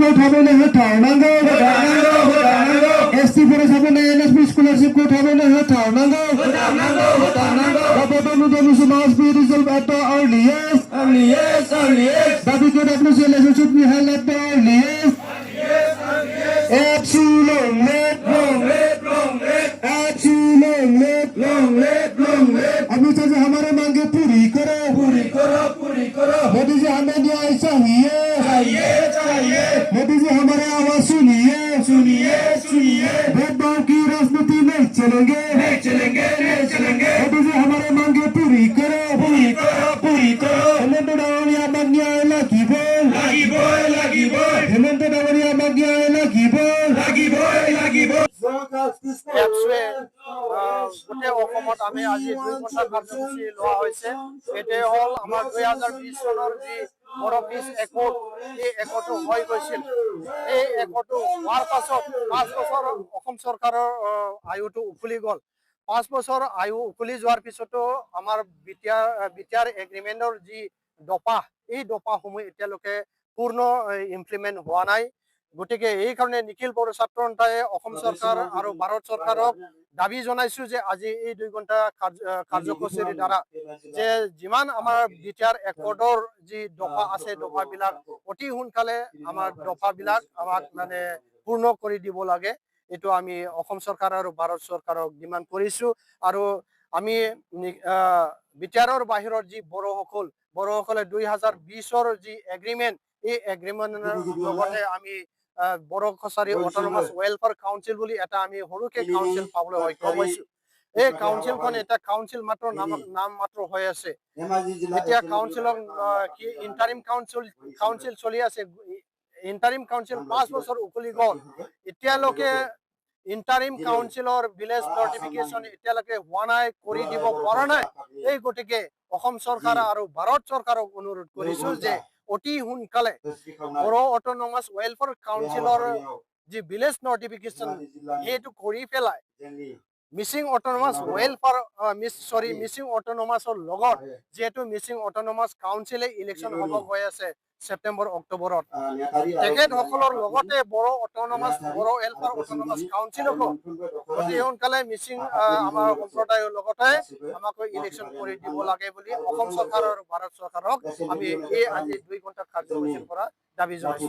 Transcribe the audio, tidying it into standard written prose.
स्कलारशिपखौ थाबैनो होथारनांगौ एसटि फरायसाफोरनो एनएसपि स्कलारशिपखौ थाबैनो होथारनांगौ Government must be resolved at the earliest. That we can establish a relationship we held at the earliest. Amit Shah ji हमारे मांगे पूरी करो मोदी जी हमें न्याय चाहिए मोदी जी हमारे आवाज सुनिए भेदभाव की राजनीति नहीं चलेंगे मोदी जी हमारे मांगे पूरी करो हेमंत डावरिया न्याय हेमंत डावरिया न्याय গোটেই অসমত আমি আজি 2 ঘণ্টা কাৰ্যসূচী লোৱা হৈছে। এটাই হল আমাৰ 2020 চনৰ যি বড়ো পিছ একট, এই একটো হৈ গৈছিল। এই একটো হোৱাৰ পাছত 5 বছৰ অসম চৰকাৰৰ আয়ুটো উকলি গ'ল। 5 বছৰ আয়ু উকলি যোৱাৰ পিছতো আমাৰ বিটিআৰ এগ্ৰিমেণ্টৰ যি দফা, এই দফাসমূহ এতিয়ালৈকে পূৰ্ণ ইমপ্লিমেণ্ট হোৱা নাই। গতিকে এই কাৰণে নিখিল বড়ো ছাত্ৰ সন্থাই অসম চৰকাৰ আৰু ভাৰত চৰকাৰক দাবী জনাইছো যে আজি এই 2 ঘণ্টা কাৰ্যসূচীৰ দ্বাৰা যে যিমান আমাৰ বিটিআৰ একৰ্ডৰ যি দফা আছে দফাবিলাক অতি সোনকালে আমাৰ দফাবিলাক আমাক মানে পূৰ্ণ কৰি দিব লাগে। এইটো আমি অসম চৰকাৰ আৰু ভাৰত চৰকাৰক ডিমাণ্ড কৰিছো। আৰু আমি বিটিআৰৰ বাহিৰৰ যি বড়োসকলে 2020ৰ যি এগ্ৰিমেণ্ট, এই এগ্ৰিমেণ্টৰ লগতে আমি Bodo Kachari autonomous welfare council বুলি এটা আমি সৰুকে কাউন্সিল পাবলৈ সক্ষম হৈছো। এই কাউন্সিলখন এটা কাউন্সিল মাত্ৰ নাম মাত্ৰ হৈ আছে। এতিয়া কাউন্সিলৰ কি ইণ্টাৰিম কাউন্সিল চলি আছে। ইণ্টাৰিম কাউন্সিল 5 বছৰ উকলি গ'ল। এতিয়ালৈকে ইণ্টাৰিম কাউন্সিলৰ ভিলেজ নটিফিকেশ্যন এতিয়ালৈকে হোৱা নাই, কৰি দিব পৰা নাই। এই গতিকে অসম চৰকাৰ আৰু ভাৰত চৰকাৰক অনুৰোধ কৰিছো যে অতি সোনকালে বড়ো অট'নমাছ ৱেলফেয়াৰ কাউন্সিলৰ যি ভিলেজ নটিফিকেশ্যন সেইটো কৰি পেলাই মিচিং অট'নমাছ লগত যিহেতু মিচিং অট'নমাছ কাউন্সিলে ইলেকশ্যন হ'ব গৈ আছে ছেপ্টেম্বৰ অক্টোবৰত, তেখেতসকলৰ লগতে বড়ো ৱেলফেয়াৰ অট'নমাছ কাউন্সিলকো অতি সোনকালে মিচিং আমাৰ সম্প্ৰদায়ৰ লগতে আমাক ইলেকশ্যন কৰি দিব লাগে বুলি অসম চৰকাৰ আৰু ভাৰত চৰকাৰক আমি এই আজি 2 ঘণ্টা কাৰ্যসূচীৰ পৰা দাবী জনাইছো।